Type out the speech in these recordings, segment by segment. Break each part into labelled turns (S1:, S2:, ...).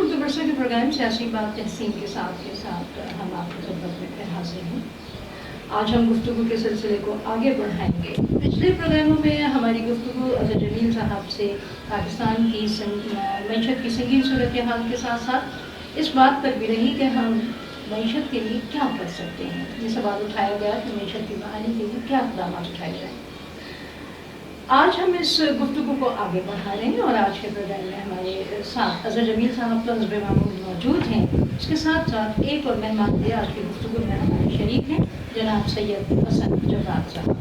S1: اردو برسہ کے پروگرام سیاسی بات تحسین کے ساتھ ہم آپ کی خدمت میں پھر حاضر ہیں۔ آج ہم گفتگو کے سلسلے کو آگے بڑھائیں گے۔ پچھلے پروگراموں میں ہماری گفتگو اظہر جمیل صاحب سے پاکستان کی معیشت کی سنگین صورتحال کے ساتھ ساتھ اس بات پر بھی رہی کہ ہم معیشت کے لیے کیا کر سکتے ہیں۔ یہ سوال اٹھایا گیا کہ معیشت کی بحالی کے لیے کیا اقدامات اٹھائے جائیں۔ آج ہم اس گفتگو کو آگے بڑھا رہے ہیں اور آج کے پروگرام میں ہمارے ساتھ اظہر جمیل صاحب تو حسب معمول موجود ہیں، اس کے ساتھ ساتھ ایک اور مہمان بھی آج کی گفتگو میں ہمارے شریک ہیں، جناب سید حسن جواد صاحب۔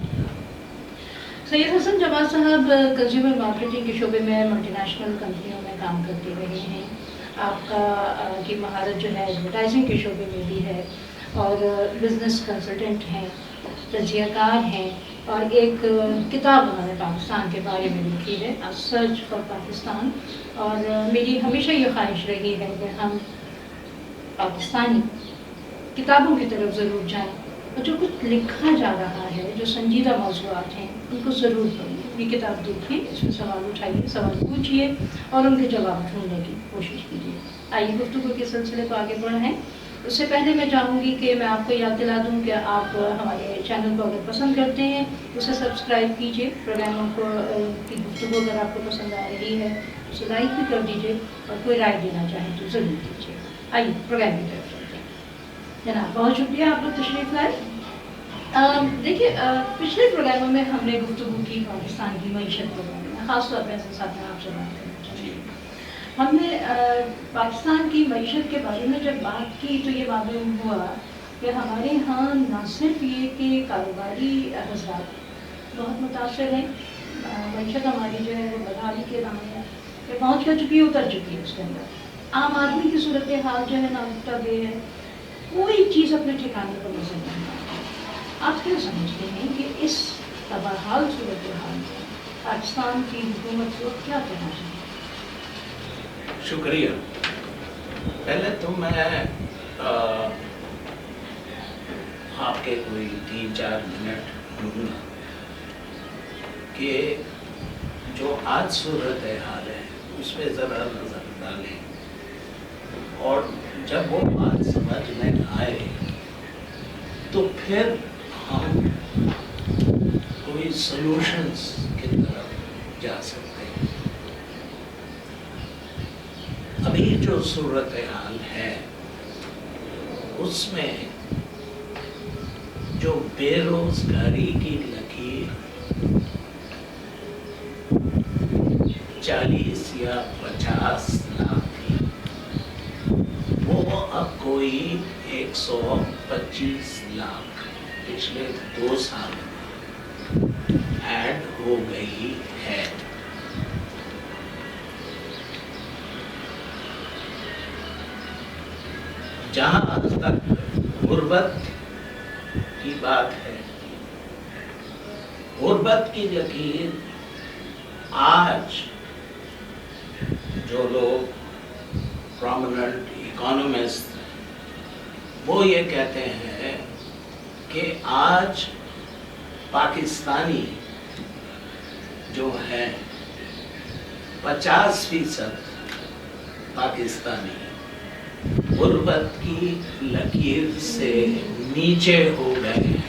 S1: سید حسن جواد صاحب کنزیومر مارکیٹنگ کے شعبے میں ملٹی نیشنل کمپنیوں میں کام کرتے رہے ہیں۔ آپ کی مہارت جو ہے ایڈورٹائزنگ کے شعبے میں بھی ہے اور بزنس کنسلٹنٹ ہیں، تجزیہ کار ہیں، اور ایک کتاب انہوں نے پاکستان کے بارے میں لکھی ہے، سرچ فار پاکستان۔ اور میری ہمیشہ یہ خواہش رہی ہے کہ ہم پاکستانی کتابوں کی طرف ضرور جائیں اور جو کچھ لکھا جا رہا ہے، جو سنجیدہ موضوعات ہیں، ان کو ضرور پڑھیے۔ یہ کتاب دیکھیے، اس میں سوال اٹھائیے، سوال پوچھیے اور ان کے جواب ڈھونڈنے کی کوشش کیجیے۔ آئیے گفتگو کے سلسلے کو آگے بڑھائیں۔ اس سے پہلے میں چاہوں گی کہ میں آپ کو یاد دلا دوں کہ آپ ہمارے چینل کو اگر پسند کرتے ہیں اسے سبسکرائب کیجیے، پروگراموں کی گفتگو اگر آپ کو پسند آ رہی ہے اسے لائک بھی کر دیجیے، اور کوئی رائے دینا چاہیں تو ضرور دیجیے۔ آئیے پروگرام کی طرف چلتے ہیں۔ جناب بہت شکریہ آپ لوگ تشریف لائے۔ دیکھیے، پچھلے پروگراموں میں ہم نے گفتگو کی پاکستان کی معیشت کے بارے میں، خاص طور پہ ساتھ میں آپ سے بات کرنا چاہیے۔ ہم نے پاکستان کی معیشت کے بارے میں جب بات کی تو یہ معلوم ہوا کہ ہمارے ہاں نہ صرف یہ کہ کاروباری حضرات بہت متاثر ہیں، معیشت ہماری جو ہے وہ بدحالی کے دامن میں پہنچ کر چکی ہے، اتر چکی ہے۔ اس کے اندر عام آدمی کی صورتحال جو ہے ناگفتہ بے ہے، کوئی چیز اپنے ٹھکانے پر نظر نہیں آتی۔ آپ کیا سمجھتے ہیں کہ اس تباہال صورتحال میں پاکستان کی حکومت کو کیا کرنا چاہیے؟
S2: شکریہ۔ پہلے تو میں آپ کے کوئی 3-4 منٹ لوں گا کہ جو آج صورت حال ہے اس پہ ذرا نظر ڈالیں، اور جب وہ بات سمجھ میں آئے تو پھر ہم کوئی سلوشنز کی طرف جا سکتے ہیں۔ ابھی جو صورتحال ہے اس میں جو بے روزگاری کی لکیر 40 یا 50 لاکھ تھی، وہ اب کوئی 125 لاکھ پچھلے 2 سال میں ایڈ ہو گئی ہے۔ جہاں تک غربت کی بات ہے، غربت کی لکیر آج جو لوگ پرومیننٹ اکانومسٹ وہ یہ کہتے ہیں کہ آج پاکستانی جو ہے 50% پاکستانی غربت کی لکیر سے نیچے ہو گئے ہیں،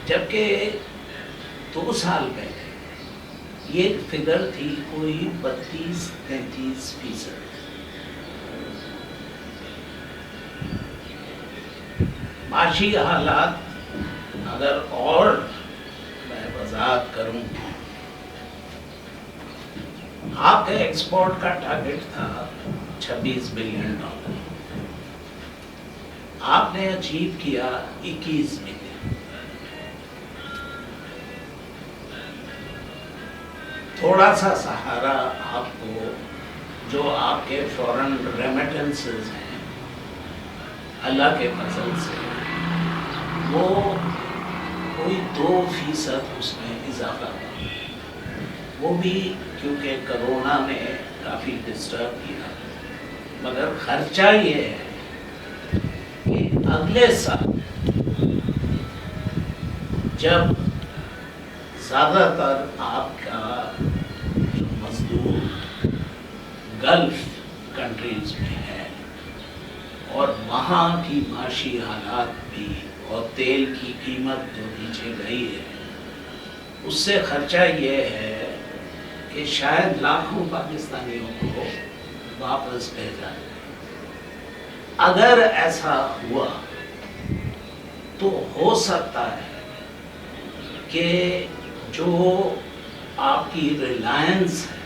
S2: جبکہ 2 سال پہلے یہ فگر تھی کوئی 32-33%۔ معاشی حالات اگر اور میں وضاحت کروں، آپ کے ایکسپورٹ کا ٹارگٹ تھا $26 بلین، آپ نے اچیو کیا 21 بلین۔ تھوڑا سا سہارا آپ کو جو آپ کے فورن ریمیٹنسز ہیں اللہ کے فضل سے، وہ کوئی 2% اس میں اضافہ ہوا، وہ بھی کیونکہ کرونا نے کافی ڈسٹرب کیا، مگر خرچہ یہ ہے کہ اگلے سال جب زیادہ تر آپ کا جو مزدور گلف کنٹریز میں ہے اور وہاں کی معاشی حالات بھی اور تیل کی قیمت جو نیچے گئی ہے اس سے خرچہ یہ ہے کہ شاید لاکھوں پاکستانیوں کو واپس بھیجا جائے. اگر ایسا ہوا تو ہو سکتا ہے کہ جو آپ کی ریلائنس ہے,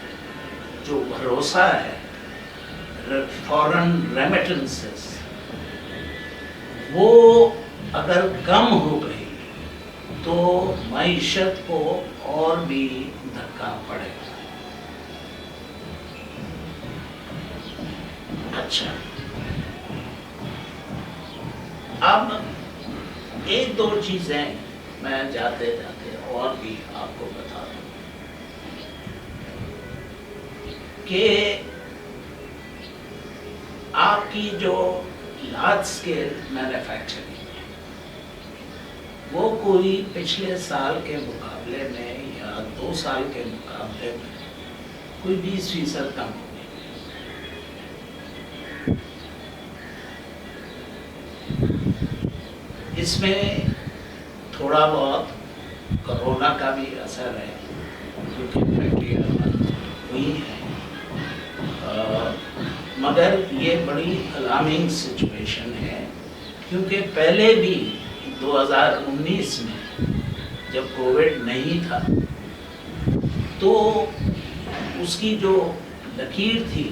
S2: جو بھروسہ ہے فورن ریمیٹنسز, وہ اگر کم ہو گئی تو معیشت کو اور بھی دھکا پڑے گا. اچھا, اب ایک دو چیزیں میں جاتے جاتے اور بھی آپ کو بتا دوں کہ آپ کی جو لارج اسکیل مینوفیکچرنگ ہے وہ کوئی پچھلے سال کے مقابلے میں یا 2 سال کے مقابلے میں کوئی 20% کم ہو گئی. اس میں تھوڑا بہت کرونا کا بھی اثر ہے کیونکہ فیکٹریاں بند ہوئی ہیں, مگر یہ بڑی الارمنگ سچویشن ہے کیونکہ پہلے بھی 2019 میں جب کووڈ نہیں تھا تو اس کی جو لکیر تھی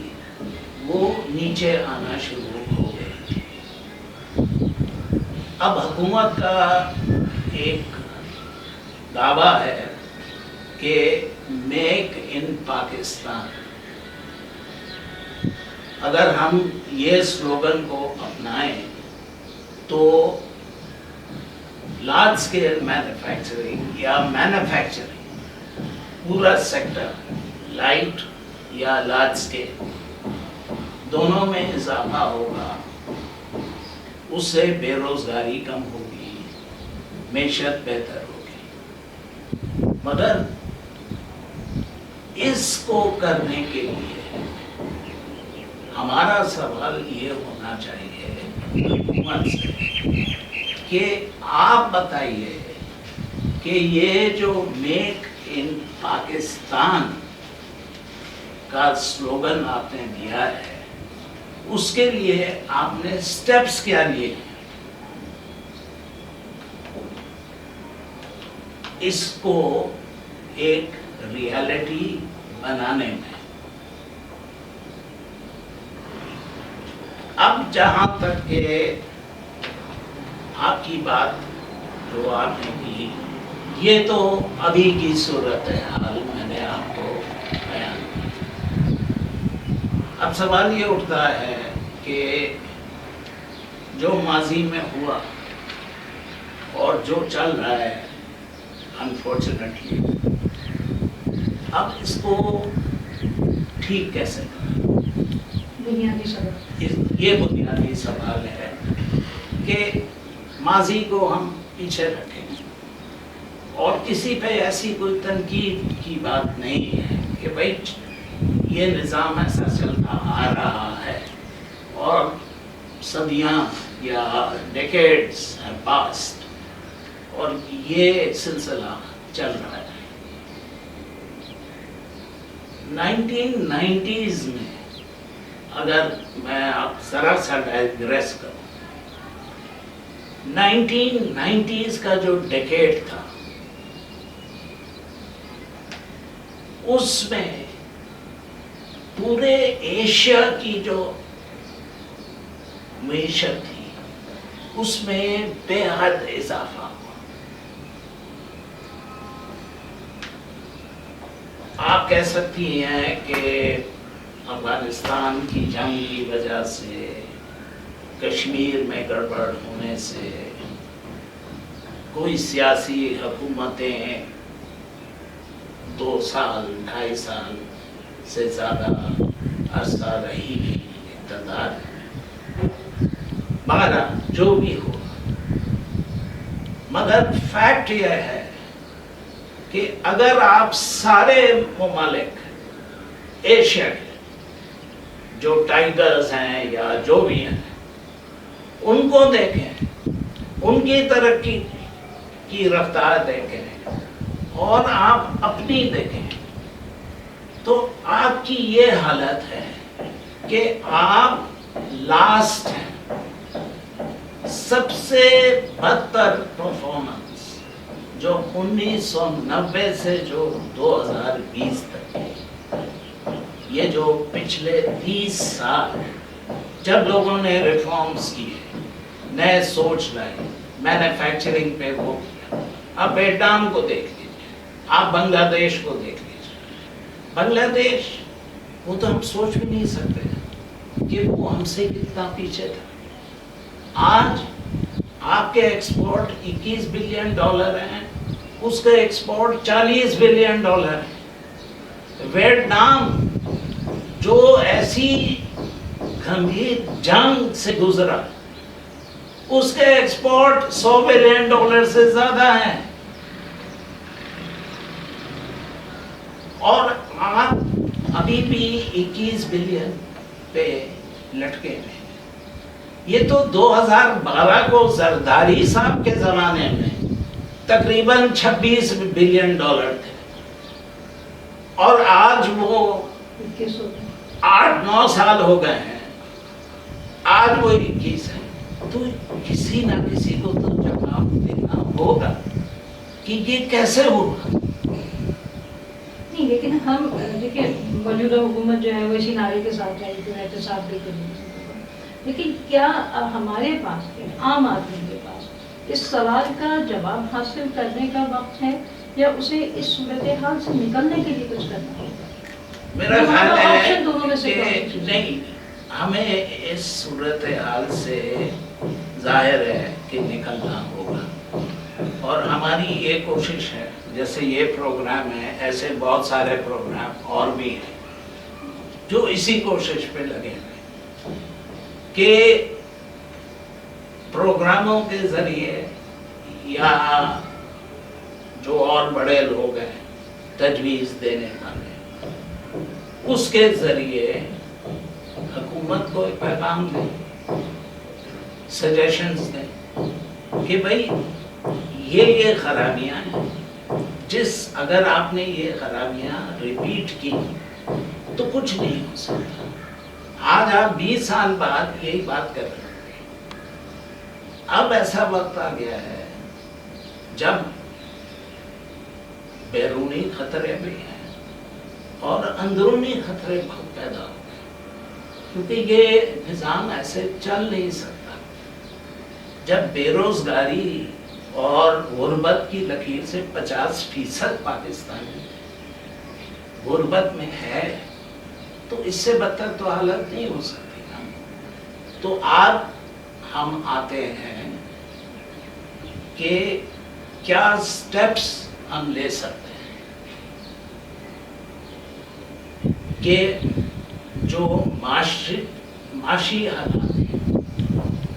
S2: وہ نیچے آنا شروع ہو گئی تھی. اب حکومت کا ایک دعویٰ ہے کہ میک ان پاکستان, اگر ہم یہ سلوگن کو اپنائیں تو لارج اسکیل مینوفیکچرنگ یا مینوفیکچرنگ پورا سیکٹر لائٹ یا لارج اسکیل دونوں میں اضافہ ہوگا, اس سے بے روزگاری کم ہوگی, معیشت بہتر ہوگی. مگر اس کو کرنے کے لیے ہمارا سوال یہ ہونا چاہیے حکومت سے کہ آپ بتائیے کہ یہ جو میک ان پاکستان کا سلوگن آپ نے دیا ہے اس کے لیے آپ نے سٹیپس کیا لیے ہیں, اس کو ایک ریالٹی بنانے میں. اب جہاں تک کہ آپ کی بات جو آپ نے کی یہ تو ابھی کی صورت حال میں نے آپ کو بیان کی. اب سوال یہ اٹھتا ہے کہ جو ماضی میں ہوا اور جو چل رہا ہے انفارچونیٹلی اب اس کو ٹھیک کیسے کریں.
S1: بنیادی سبب
S2: یہ بنیادی سوال ہے کہ ماضی کو ہم پیچھے رکھیں اور کسی پہ ایسی کوئی تنقید کی بات نہیں ہے کہ بھائی یہ نظام ایسا چلتا آ رہا ہے اور صدیاں یا ڈیکیڈز ہیں پاسٹ اور یہ سلسلہ چل رہا ہے. 1990s میں اگر میں آپ ذرا سا ڈائگریس کروں, 1990s کا جو ڈیکیڈ تھا اس میں پورے ایشیا کی جو معیشت تھی اس میں بے حد اضافہ ہوا. آپ کہہ سکتی ہیں کہ افغانستان کی جنگ کی وجہ سے, کشمیر میں گڑبڑ ہونے سے, کوئی سیاسی حکومتیں 2 سال 2.5 سال سے زیادہ عرصہ رہی اقتدار میں, بہرحال جو بھی ہو, مگر فیکٹ یہ ہے کہ اگر آپ سارے ممالک ایشیا کے جو ٹائیگرز ہیں یا جو بھی ہیں ان کو دیکھیں، ان کی ترقی کی رفتار دیکھیں اور آپ اپنی دیکھیں، تو آپ کی یہ حالت ہے کہ آپ لاسٹ ہیں. سب سے بدتر پرفارمنس جو 1990 سے جو 2020 تک ہے، یہ جو پچھلے 30 سال جب لوگوں نے ریفارمز کیے، نئے سوچ لائی، مینوفیکچرنگ پہ وہ کیا. آپ ویتنام کو دیکھ لیجیے، آپ بنگلہ دیش کو دیکھ لیجیے. بنگلہ دیش وہ تو ہم سوچ بھی نہیں سکتے کہ وہ ہم سے کتنا پیچھے تھا. آج آپ کے ایکسپورٹ $21 بلین ہیں، اس کا ایکسپورٹ $40 بلین ہے. ویتنام جو ایسی گھمبیر جنگ سے گزرا، اس کے ایکسپورٹ $100 بلین سے زیادہ ہیں. اور آپ ابھی بھی 21 بلین پہ لٹکے ہوئے. یہ تو 2012 کو زرداری صاحب کے زمانے میں تقریباً $26 بلین تھے، اور آج وہ 8-9 سال ہو گئے ہیں، آج وہ 21 ہے. تو کسی نہ کسی کو تو جواب دینا ہوگا کہ یہ کیسے ہوگا.
S1: نہیں، لیکن ہم دیکھیں موجودہ حکومت جو ہے وہ اسی نعرے کے ساتھ جائے گی احتساب بھی کریں گے، لیکن کیا ہمارے پاس عام آدمی کے پاس اس سوال کا جواب حاصل کرنے کا وقت ہے، یا اسے اس صورتحال سے نکلنے کے لیے کچھ کرنا ہوگا؟
S2: میرا خیال ہے
S1: دونوں میں سے
S2: کہ نہیں، ہمیں اس صورتحال سے ظاہر ہے کہ نکلنا ہوگا، اور ہماری یہ کوشش ہے. جیسے یہ پروگرام ہے، ایسے بہت سارے پروگرام اور بھی ہیں جو اسی کوشش پہ لگے ہیں کہ پروگراموں کے ذریعے یا جو اور بڑے لوگ ہیں تجویز دینے والے، اس کے ذریعے حکومت کو ایک پیغام دیں، سجیشنز دیں کہ بھئی یہ خرابیاں ہیں، اگر آپ نے یہ خرابیاں ریپیٹ کی تو کچھ نہیں ہو سکتا. آج آپ 20 سال بعد یہی بات کر رہے ہیں. اب ایسا وقت آ گیا ہے جب بیرونی خطرے بھی ہیں اور اندرونی خطرے بہت پیدا ہو گئے، کیونکہ یہ نظام ایسے چل نہیں سکتا. جب بے روزگاری اور غربت کی لکیر سے 50% پاکستانی غربت میں ہے، تو اس سے بدتر تو حالت نہیں ہو سکتی نا. تو اب ہم آتے ہیں کہ کیا سٹیپس ہم لے سکتے ہیں کہ جو معاشی حالات ہیں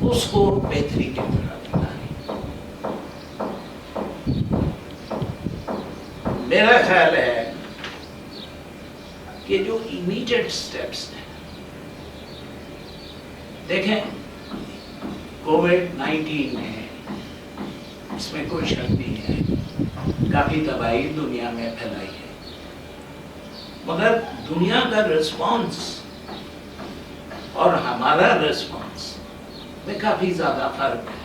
S2: اس کو بہتری کی طرف لائیں. میرا خیال ہے کہ جو امیڈیٹ سٹیپس ہیں، دیکھیں کووڈ-19 ہے، اس میں کوئی شک نہیں ہے، کافی تباہی دنیا میں پھیلائی ہے، مگر دنیا کا رسپانس اور ہمارا رسپانس میں کافی زیادہ فرق ہے.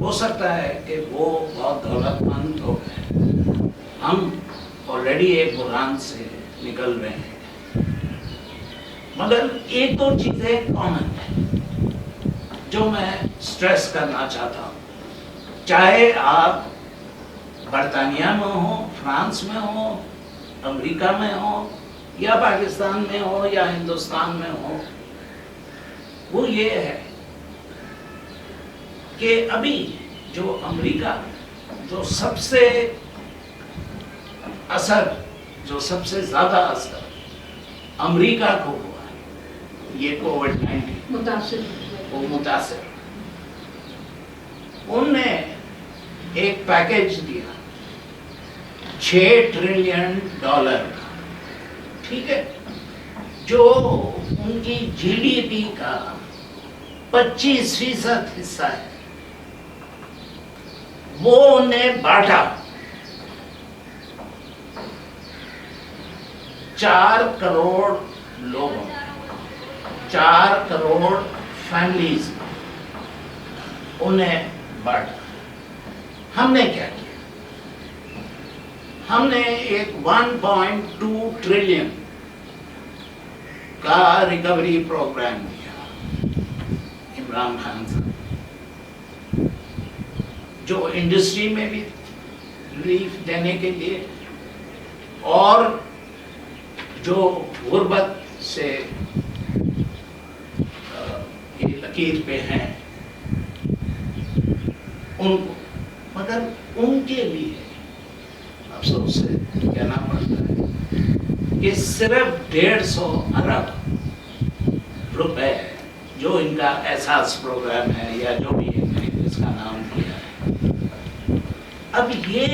S2: ہو سکتا ہے کہ وہ بہت دولت مند ہو گئے، ہم آلریڈی ایک بحران سے نکل رہے ہیں، مگر ایک دو چیزیں کامن ہیں جو میں سٹریس کرنا چاہتا ہوں. چاہے آپ برطانیہ میں ہوں، فرانس میں ہوں، امریکہ میں ہوں، یا پاکستان میں ہوں یا ہندوستان میں ہوں، وہ یہ ہے کہ ابھی جو امریکہ جو سب سے زیادہ اثر امریکہ کو ہوا ہے، یہ کووڈ-19 وہ متاثر. ان نے ایک پیکیج دیا $6 ٹریلین کا، ٹھیک ہے، جو ان کی جی ڈی پی کا 25% حصہ ہے، وہ انہیں بانٹا 4 کروڑ لوگوں، 4 کروڑ فیملیز انہیں بانٹا۔ ہم نے کیا کیا؟ ہم نے ایک 1.2 ٹریلین کا ریکوری پروگرام دیا عمران خان صاحب، جو انڈسٹری میں بھی ریلیف دینے کے لیے اور جو غربت سے یہ لکیر پہ ہیں ان کو، مگر ان کے لیے افسوس سے کہنا پڑتا ہے کہ صرف 150 ارب روپے جو ان کا احساس پروگرام ہے یا جو بھی اس کا نام دیا ہے، اب یہ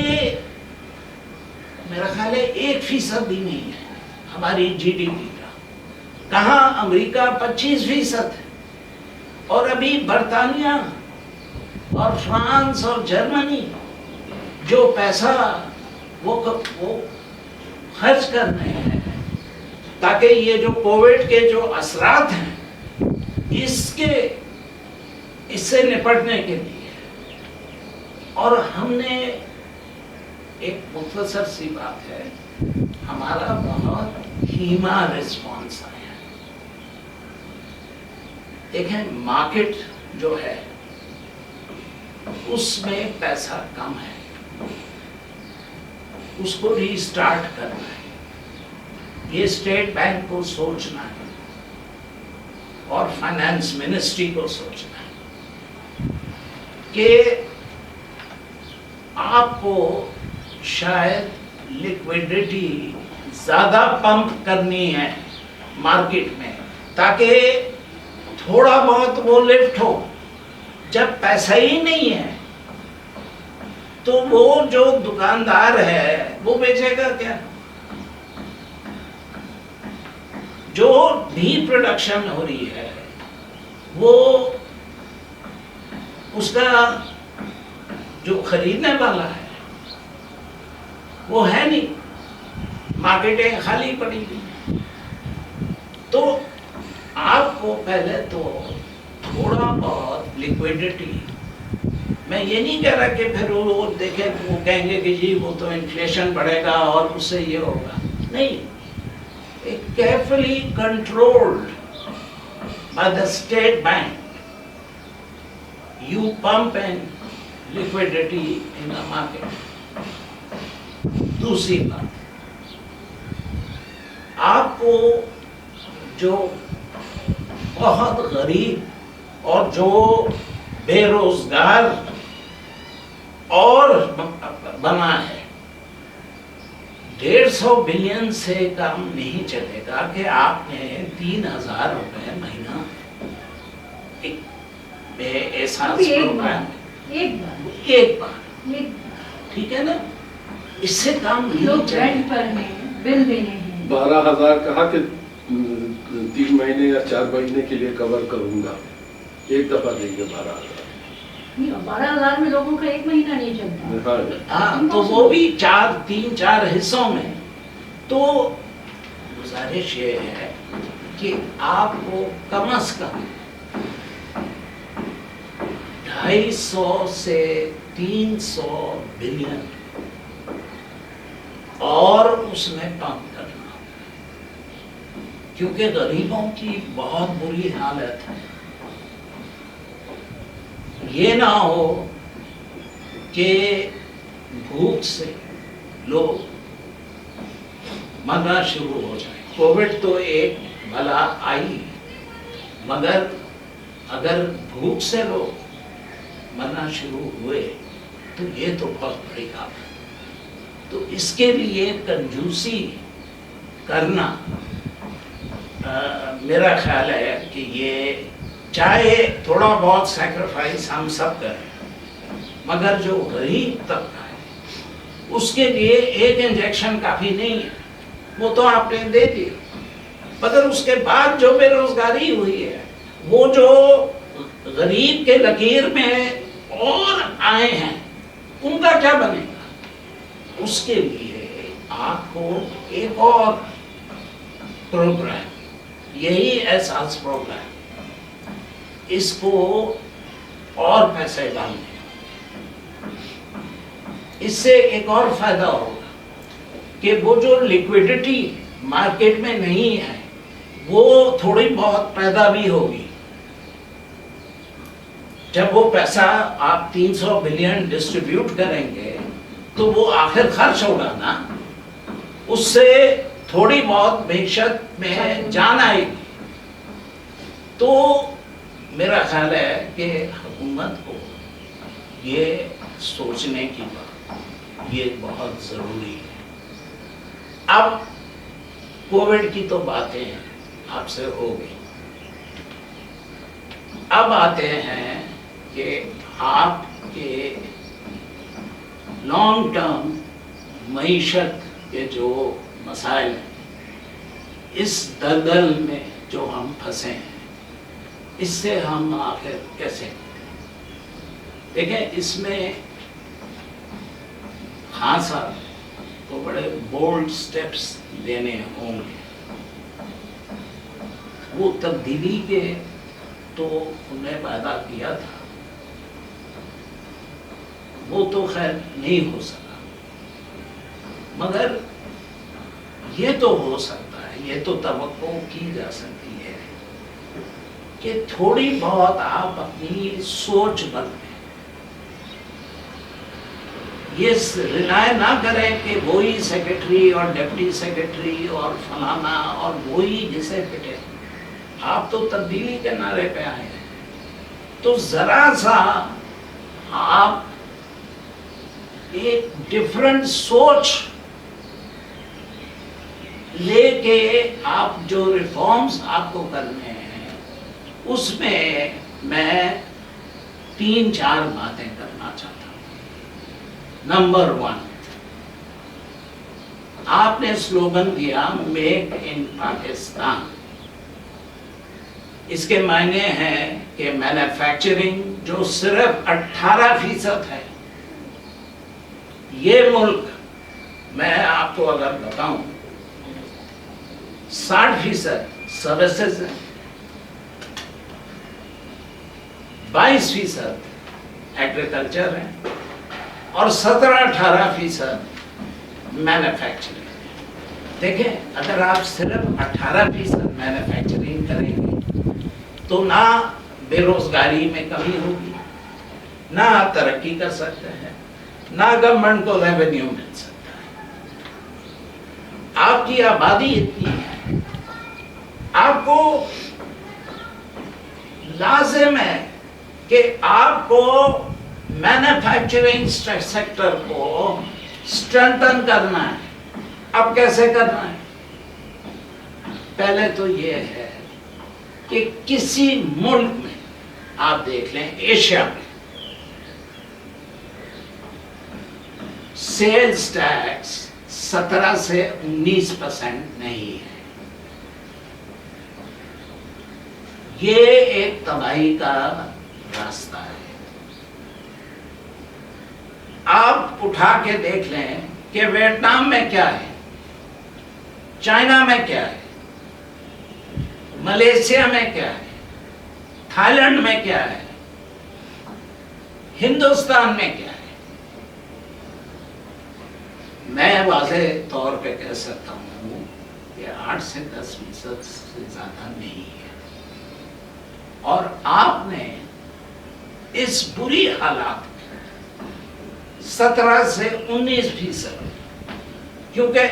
S2: میرا خیال ہے 1% بھی نہیں ہے ہماری جی ڈی پی کا۔ کہاں امریکہ 25% ہے، اور ابھی برطانیہ اور فرانس اور جرمنی جو پیسہ وہ خرچ کر رہے ہیں تاکہ یہ جو کووڈ کے جو اثرات ہیں اس سے نپٹنے کے لیے، اور ہم نے ایک مختصر سی بات ہے، ہمارا بہت دھیما رسپانس آیا۔ دیکھیں مارکیٹ جو ہے اس میں پیسہ کم ہے، اس کو ری سٹارٹ کرنا ہے، یہ اسٹیٹ بینک کو سوچنا ہے اور فائنانس منسٹری کو سوچنا ہے کہ آپ کو شاید لیکویڈیٹی زیادہ پمپ کرنی ہے مارکیٹ میں تاکہ تھوڑا بہت وہ لفٹ ہو۔ جب پیسہ ہی نہیں ہے تو وہ جو دکاندار ہے وہ بیچے گا کیا؟ جو بھی پروڈکشن ہو رہی ہے وہ اس کا جو خریدنے والا ہے وہ ہے نہیں، مارکیٹیں خالی پڑی ہوئی۔ تو آپ کو پہلے تو تھوڑا بہت لیکویڈیٹی، میں یہ نہیں کہہ رہا کہ پھر وہ دیکھیں وہ کہیں گے کہ جی وہ تو انفلیشن بڑھے گا اور اس سے یہ ہوگا، نہیں، ایک carefully controlled by the state bank you pump and liquidity in the market. دوسری بات، آپ کو جو بہت غریب اور جو بے روزگار اور بنا ہے، 150 بلین سے کم نہیں چلے گا کہ آپ نے 3000 روپے مہینہ ایک بے احساس پروگرام ایک بار، ٹھیک ہے نا، اس سے کام نہیں چلے گا۔
S1: بل دینے ہیں
S3: 12,000 کہا کہ 3 مہینے یا 4 مہینے کے لیے کور کروں گا، ایک دفعہ دیں گے 12,000۔
S1: 12,000 میں لوگوں کا ایک مہینہ نہیں چلتا۔
S2: ہاں تو وہ بھی 3-4 حصوں میں۔ تو گزارش یہ ہے کہ آپ کو کم از کم 250 سے 300 بلین اور اس میں پمپ کرنا، کیونکہ غریبوں کی بہت بری حالت ہے۔ یہ نہ ہو کہ بھوک سے لوگ مرنا شروع ہو جائے۔ کووڈ تو ایک بلا آئی، مگر اگر بھوک سے لوگ مرنا شروع ہوئے تو یہ تو بہت بڑی بات ہے۔ تو اس کے لیے کنجوسی کرنا میرا خیال ہے کہ یہ چاہے تھوڑا بہت سیکریفائس ہم سب کریں، مگر جو غریب طبقہ ہے اس کے لیے ایک انجیکشن کافی نہیں ہے، وہ تو آپ نے دے دیا۔ مگر اس کے بعد جو بے روزگاری ہوئی ہے، وہ جو غریب کے لکیر میں اور آئے ہیں ان کا کیا بنے گا؟ اس کے لیے آپ کو ایک اور پروگرام، یہی احساس پروگرام، اس کو اور پیسے ڈالنے، اس سے ایک اور فائدہ ہوگا کہ وہ جو لیکویڈٹی مارکیٹ میں نہیں ہے وہ تھوڑی بہت پیدا بھی ہوگی. جب وہ پیسہ آپ 300 بلین ڈسٹریبیوٹ کریں گے تو وہ آخر خرچ ہوگا نا، اس سے تھوڑی بہت معیشت میں جان آئے گی. تو میرا خیال ہے کہ حکومت کو یہ سوچنے کی بات یہ بہت ضروری ہے. اب کووڈ کی تو باتیں آپ سے ہو گئی، اب آتے ہیں کہ آپ کے لانگ ٹرم معیشت کے جو مسائل ہیں، اس دلدل میں جو ہم پھنسے ہیں، اس سے ہم آخر کیسے نکلیں؟ دیکھیں، اس میں خان صاحب کو بڑے بولڈ سٹیپس لینے ہوں گے. وہ تبدیلی کے تو انہیں وعدہ کیا تھا، وہ تو خیر نہیں ہو سکا، مگر یہ تو ہو سکتا ہے، یہ تو توقع کی جا سکتی ہے کہ تھوڑی بہت آپ اپنی سوچ بدلیں. یہ رلائے نہ کریں کہ وہی سیکرٹری اور ڈپٹی سیکرٹری اور فلانا اور وہی جسے پٹے. آپ تو تبدیلی کے نعرے پہ آئے ہیں، تو ذرا سا آپ ایک ڈفرنٹ سوچ لے کے آپ جو ریفارمز آپ کو کرنے ہیں اس میں 3-4 باتیں کرنا چاہتا ہوں. نمبر 1، آپ نے سلوگن دیا میک ان پاکستان. اس کے معنی ہیں کہ مینوفیکچرنگ جو صرف 18% ہے، یہ ملک، میں آپ کو اگر بتاؤں، 60% سروسز ہیں، 22% ایگریکلچر ہے اور 17-18% مینوفیکچرنگ. دیکھیں، اگر آپ صرف 18% مینوفیکچرنگ کریں گے تو نہ بے روزگاری میں کمی ہوگی، نہ آپ ترقی کر سکتے ہیں، نہ گورنمنٹ کو ریونیو مل سکتا ہے. آپ کی آبادی اتنی ہے، آپ کو لازم ہے کہ آپ کو مینوفیکچرنگ سیکٹر کو اسٹرینتھن کرنا ہے. اب کیسے کرنا ہے؟ پہلے تو یہ ہے کہ کسی ملک میں آپ دیکھ لیں، ایشیا میں سیلز ٹیکس 17 سے 19% نہیں ہے. یہ ایک تباہی کا راستہ ہے. آپ اٹھا کے دیکھ لیں کہ ویتنام میں کیا ہے، چائنا میں کیا ہے، ملیشیا میں کیا ہے، تھائی لینڈ میں کیا ہے، ہندوستان میں کیا ہے. میں واضح طور پہ کہہ سکتا ہوں کہ 8 سے 10% سے زیادہ نہیں ہے. اور آپ نے اس بری حالات 17 سے 19%، کیونکہ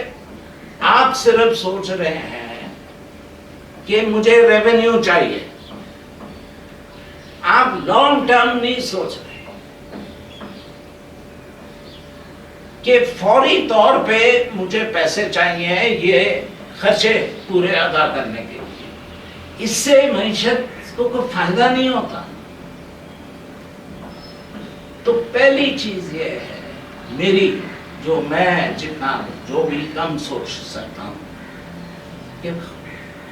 S2: آپ صرف سوچ رہے ہیں کہ مجھے ریونیو چاہیے، آپ لانگ ٹرم نہیں سوچ رہے کہ فوری طور پہ مجھے پیسے چاہیے یہ خرچے پورے ادا کرنے کے لیے. اس سے معیشت کو کوئی فائدہ نہیں ہوتا. تو پہلی چیز یہ ہے میری، میں جتنا جو بھی کم سوچ سکتا ہوں، کہ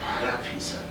S2: 12%,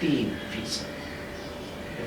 S2: 3%।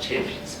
S2: 6%।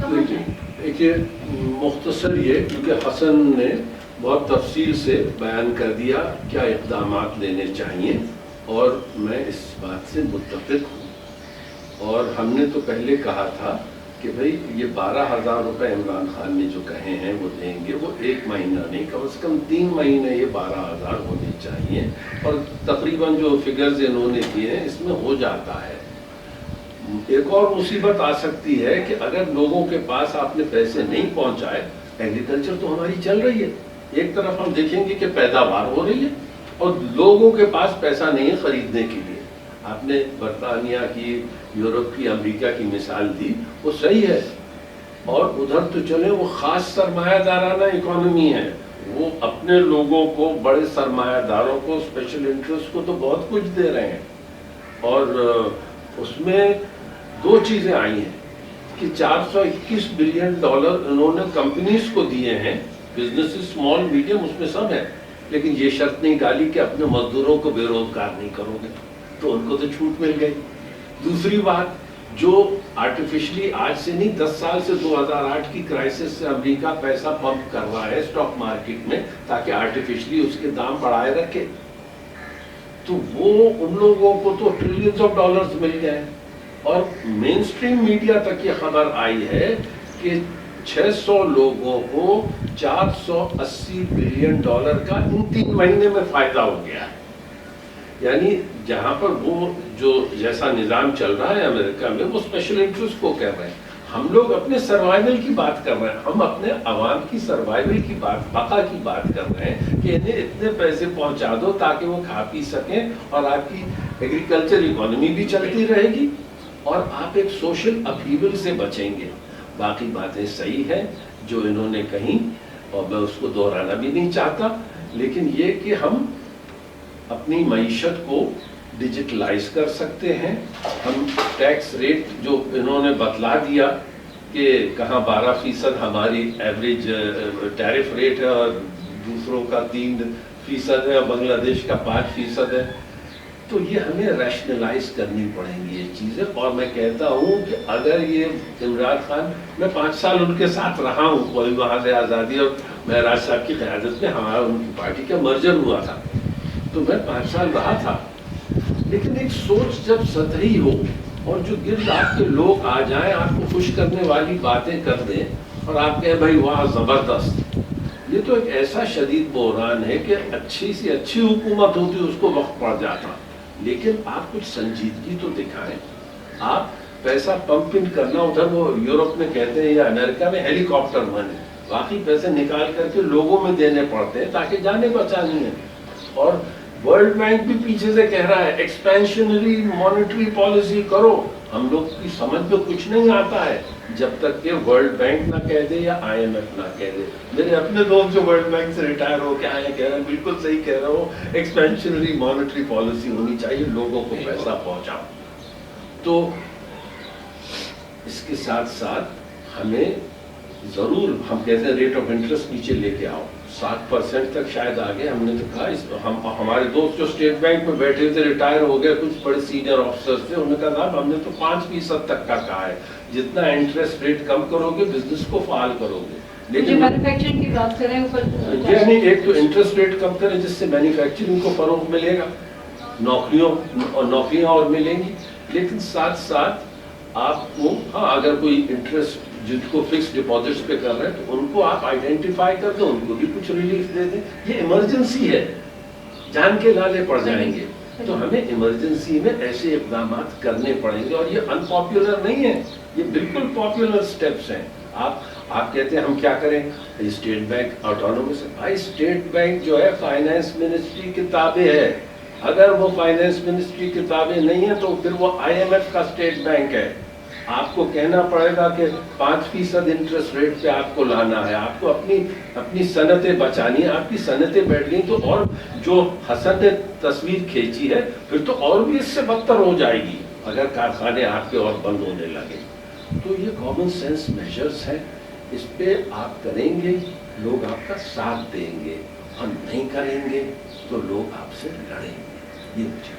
S1: کہاں جائیں؟
S3: دیکھیے مختصر یہ، کیونکہ حسن نے بہت تفصیل سے بیان کر دیا کیا اقدامات لینے چاہیے، اور میں اس بات سے متفق ہوں۔ اور ہم نے تو پہلے کہا تھا کہ بھئی یہ 12,000 روپے عمران خان نے جو کہے ہیں وہ دیں گے، وہ 1 مہینہ نہیں، کم از کم 3 مہینے یہ 12,000 ہونے چاہیے، اور تقریباً جو فگرز انہوں نے کیے ہیں اس میں ہو جاتا ہے۔ ایک اور مصیبت آ سکتی ہے کہ اگر لوگوں کے پاس آپ نے پیسے نہیں پہنچائے، ایگریکلچر تو ہماری چل رہی ہے، ایک طرف ہم دیکھیں گے کہ پیداوار ہو رہی ہے اور لوگوں کے پاس پیسہ نہیں ہے خریدنے کے لیے۔ آپ نے برطانیہ کی، یورپ کی، امریکہ کی مثال دی، وہ صحیح ہے، اور ادھر تو چلے وہ خاص سرمایہ دارانہ اکانومی ہے، وہ اپنے لوگوں کو، بڑے سرمایہ داروں کو، اسپیشل انٹرسٹ کو تو بہت کچھ دے رہے ہیں، اور اس میں 2 چیزیں آئی ہیں کہ $421 بلین انہوں نے کمپنیز کو دیے ہیں، بزنس اسمال میڈیم اس میں سب ہے، لیکن یہ شرط نہیں ڈالی کہ اپنے مزدوروں کو بے روزگار نہیں کرو گے، تو ان کو تو چھوٹ مل گئی۔ دوسری بات، جو آرٹیفیشلی آج سے نہیں 10 سال سے 2008 کی کرائسس سے امریکہ پیسہ پمپ کر رہا ہے اسٹاک مارکیٹ میں تاکہ آرٹیفیشلی اس کے دام بڑھائے رکھے، تو وہ ان لوگوں کو تو ٹریلینز آف ڈالرز مل گئے۔ اور مین سٹریم میڈیا تک یہ خبر آئی ہے کہ 600 لوگوں کو $480 بلین کا ان 3 مہینے میں فائدہ ہو گیا ہے۔ یعنی جہاں پر وہ جو جیسا نظام چل رہا ہے امریکہ میں، وہ اسپیشل انٹرسٹ کو کہہ رہے ہیں، ہم لوگ اپنے سروائیول کی بات کر رہے ہیں، ہم اپنے عوام کی سروائیول کی بات، بقا کی بات کر رہے ہیں کہ انہیں اتنے پیسے پہنچا دو تاکہ وہ کھا پی سکیں، اور آپ کی ایگریکلچر اکانومی بھی چلتی رہے گی، اور آپ ایک سوشل اپہیول سے بچیں گے۔ باقی باتیں صحیح ہیں جو انہوں نے کہیں، اور میں اس کو دہرانا بھی نہیں چاہتا، لیکن یہ کہ ہم اپنی معیشت کو ڈیجیٹلائز کر سکتے ہیں، ہم ٹیکس ریٹ جو انہوں نے بتلا دیا کہ کہاں 12% ہماری ایوریج ٹیرف ریٹ ہے اور دوسروں کا 3% ہے اور بنگلہ دیش کا 5% ہے، تو یہ ہمیں ریشنلائز کرنی پڑیں گی یہ چیزیں۔ اور میں کہتا ہوں کہ اگر یہ عمران خان، میں 5 سال ان کے ساتھ رہا ہوں، کوئی وہاں سے آزادی اور مہراج صاحب کی قیادت میں ہمارا ان کی پارٹی کا مرجر ہوا تھا، تو میں 5 سال رہا تھا، لیکن ایک سوچ جب سطحی ہو اور جو گرد آپ کے لوگ آ جائیں، آپ کو خوش کرنے والی باتیں کر دیں اور آپ کہیں بھائی واہ زبردست، یہ تو ایک ایسا شدید بحران ہے کہ اچھی سی اچھی حکومت ہوتی اس کو وقت پڑ جاتا، لیکن آپ کچھ سنجیدگی تو دکھائیں۔ آپ پیسہ پمپ ان کرنا، ادھر وہ یورپ میں کہتے ہیں یا امریکہ میں ہیلی کاپٹر بنے، باقی پیسے نکال کر کے لوگوں میں دینے پڑتے ہیں تاکہ جانے بچانی ہے۔ اور ورلڈ بینک بھی پیچھے سے کہہ رہا ہے ایکسپینشنری مانیٹری پالیسی کرو، ہم لوگ کی سمجھ میں کچھ نہیں آتا ہے جب تک کہ ورلڈ بینک نہ کہہ دے یا IMF نہ کہہ دے۔ میرے اپنے دوست جو ورلڈ بینک سے ریٹائر ہو کے آئے کہہ رہے ہیں بالکل صحیح کہہ رہے ہو، ایکسپینشنری مانیٹری پالیسی ہونی چاہیے، لوگوں کو پیسہ پہنچاؤ۔ تو اس کے ساتھ ساتھ ہمیں ضرور، ہم کہتے ہیں ریٹ آف انٹرسٹ نیچے لے کے آؤ، 7% تک شاید آگے۔ ہم نے تو کہا، ہمارے دوست جو اسٹیٹ بینک میں بیٹھے تھے ریٹائر ہو گئے، کچھ بڑے سینئر آفیسرز تھے، انہوں نے کہا صاحب ہم نے تو 5% تک کا کہا ہے، جتنا انٹرسٹ ریٹ کم کرو گے بزنس کو فعال کرو گے۔ لیکن
S1: مینوفیکچرنگ کی بات کریں اوپر،
S3: یعنی ایک تو انٹرسٹ ریٹ کم کریں جس سے مینوفیکچرنگ کو فروغ ملے گا، نوکریاں اور ملیں گی، لیکن ساتھ ساتھ آپ کو، ہاں اگر کوئی انٹرسٹ جن کو فکس ڈپازٹس پہ کر رہے ہیں تو ان کو آپ آئیڈینٹیفائی کر دیں، ان کو بھی کچھ ریلیف دے دیں۔ یہ ایمرجنسی ہے، جان کے لالے پڑ جائیں گے، تو ہمیں ایمرجنسی میں ایسے اقدامات کرنے پڑیں گے، اور یہ ان پاپولر نہیں ہے، یہ بالکل پاپولر سٹیپس ہیں۔ آپ کہتے ہیں ہم کیا کریں، اسٹیٹ بینک آٹونومس ہے، بھائی اسٹیٹ بینک جو ہے فائنانس منسٹری کی تابع ہے، اگر وہ فائنانس منسٹری کی تابع نہیں ہے تو پھر وہ IMF کا اسٹیٹ بینک ہے۔ آپ کو کہنا پڑے گا کہ 5% انٹرسٹ ریٹ پہ آپ کو لانا ہے، آپ کو اپنی صنعتیں بچانی ہے، آپ کی صنعتیں بیٹھ گئی تو، اور جو حسن نے تصویر کھینچی ہے پھر تو اور بھی اس سے بدتر ہو جائے گی اگر کارخانے آپ کے اور بند ہونے لگے۔ تو یہ کامن سینس میجرز ہیں، اس پہ آپ کریں گے لوگ آپ کا ساتھ دیں گے، اور نہیں کریں گے تو لوگ آپ سے لڑیں گے، یہ مجھے